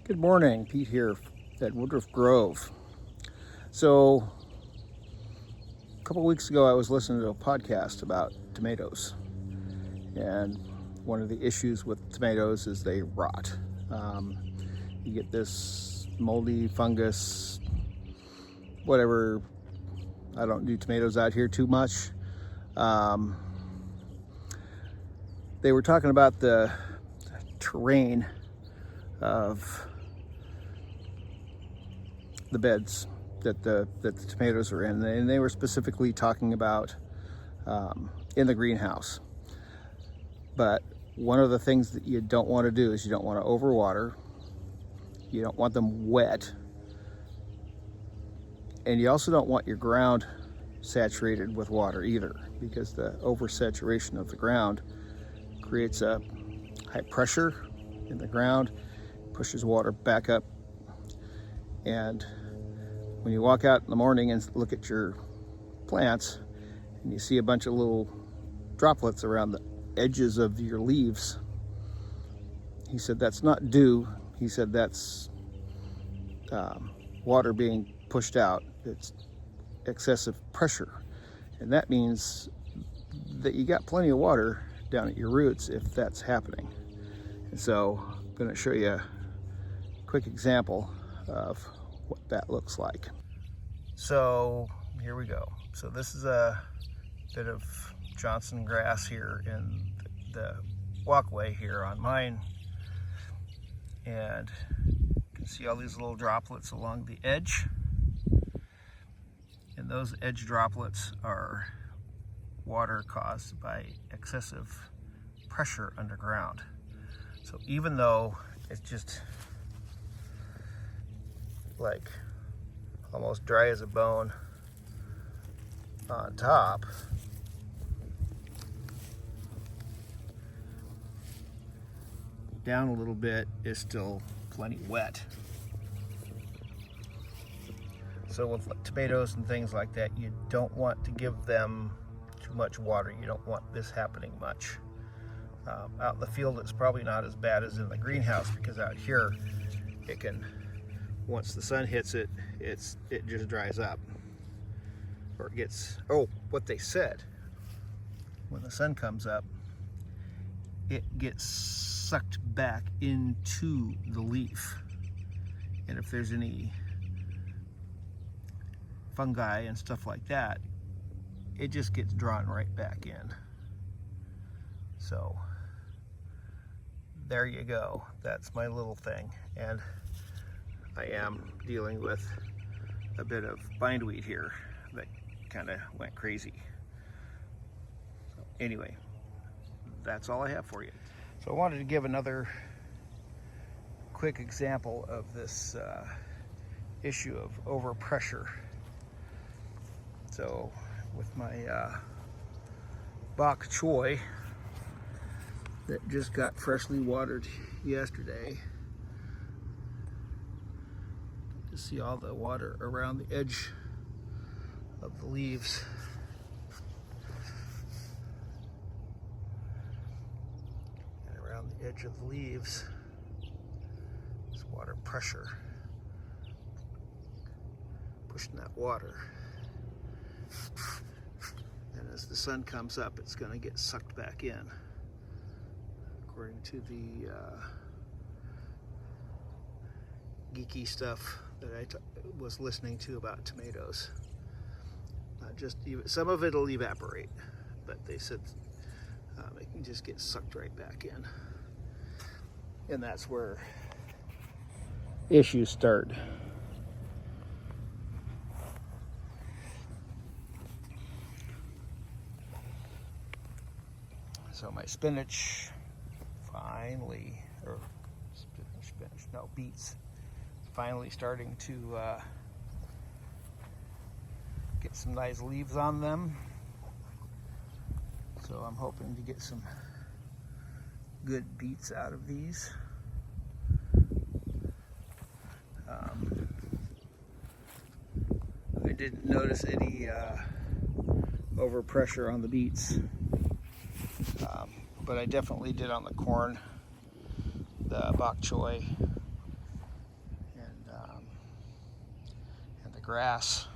Good morning, Pete here at Woodruff Grove. So, a couple weeks ago I was listening to a podcast about tomatoes, and one of the issues with tomatoes is they rot. You get this moldy fungus, whatever. I don't do tomatoes out here too much. They were talking about the terrain of the beds that the tomatoes are in, and they were specifically talking about in the greenhouse. But one of the things that you don't want to do is you don't want to overwater, you don't want them wet, and you also don't want your ground saturated with water either, because the oversaturation of the ground creates a high pressure in the ground, pushes water back up, and when you walk out in the morning and look at your plants and you see a bunch of little droplets around the edges of your leaves, he said that's not dew. He said that's water being pushed out. It's excessive pressure. And that means that you got plenty of water down at your roots if that's happening. And so I'm going to show you a quick example of what that looks like. So here we go. So this is a bit of Johnson grass here in the walkway here on mine, and you can see all these little droplets along the edge, and those edge droplets are water caused by excessive pressure underground. So even though it's just like almost dry as a bone on top, down a little bit is still plenty wet. So with tomatoes and things like that, you don't want to give them too much water. You don't want this happening much. Out in the field it's probably not as bad as in the greenhouse, because out here it can, once the sun hits it, it just dries up, or it gets, what they said, when the sun comes up, it gets sucked back into the leaf, and if there's any fungi and stuff like that, it just gets drawn right back in. So there you go. That's my little thing, and I am dealing with a bit of bindweed here that kind of went crazy. So anyway, that's all I have for you. So I wanted to give another quick example of this issue of overpressure. So with my bok choy that just got freshly watered yesterday, you see all the water around the edge of the leaves. And around the edge of the leaves is water pressure pushing that water. And as the sun comes up, it's going to get sucked back in, according to the geeky stuff that I was listening to about tomatoes. Some of it'll evaporate, but they said it can just get sucked right back in, and that's where issues start. So my spinach finally, beets finally starting to get some nice leaves on them. So I'm hoping to get some good beets out of these. I didn't notice any overpressure on the beets, but I definitely did on the corn, the bok choy, grass.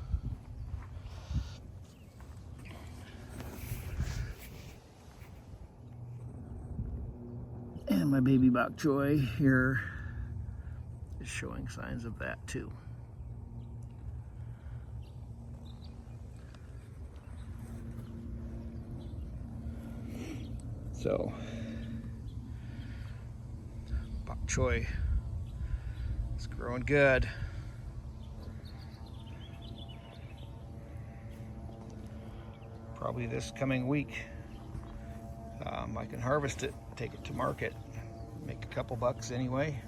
And my baby bok choy here is showing signs of that too. So, bok choy is growing good. Probably this coming week, I can harvest it, take it to market, make a couple bucks anyway.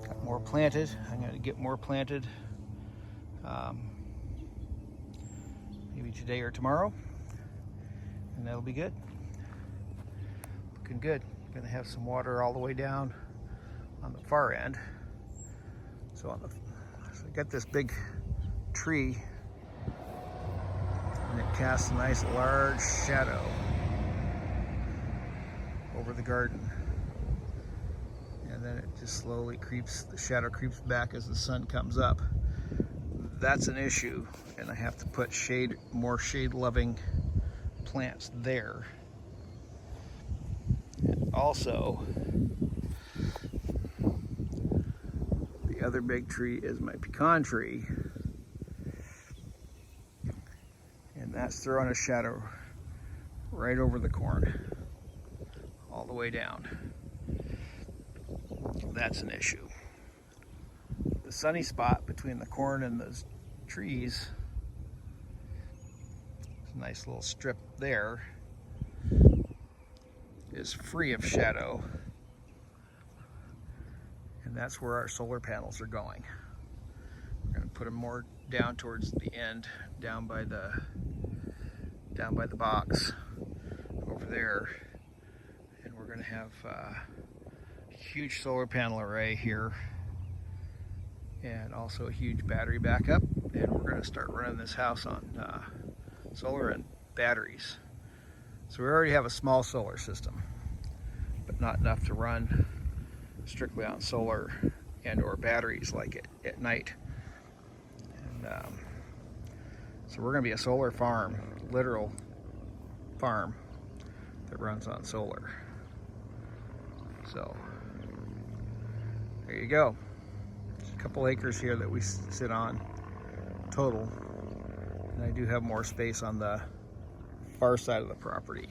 Got more planted. I'm going to get more planted maybe today or tomorrow, and that'll be good. Looking good. Going to have some water all the way down on the far end. So I got this big tree, and it casts a nice large shadow over the garden, and then it just slowly creeps, the shadow creeps back as the sun comes up. That's an issue, and I have to put more shade loving plants there. And also, the other big tree is my pecan tree, and that's throwing a shadow right over the corn all the way down. That's an issue. The sunny spot between the corn and those trees, a nice little strip there, is free of shadow, and that's where our solar panels are going. We're going to put them more down towards the end, down by the box over there, and we're going to have a huge solar panel array here, and also a huge battery backup, and we're going to start running this house on solar and batteries. So we already have a small solar system, but not enough to run strictly on solar and or batteries like at night. And so we're going to be a solar farm, literal farm that runs on solar. So there you go. There's a couple acres here that we sit on total, and I do have more space on the far side of the property.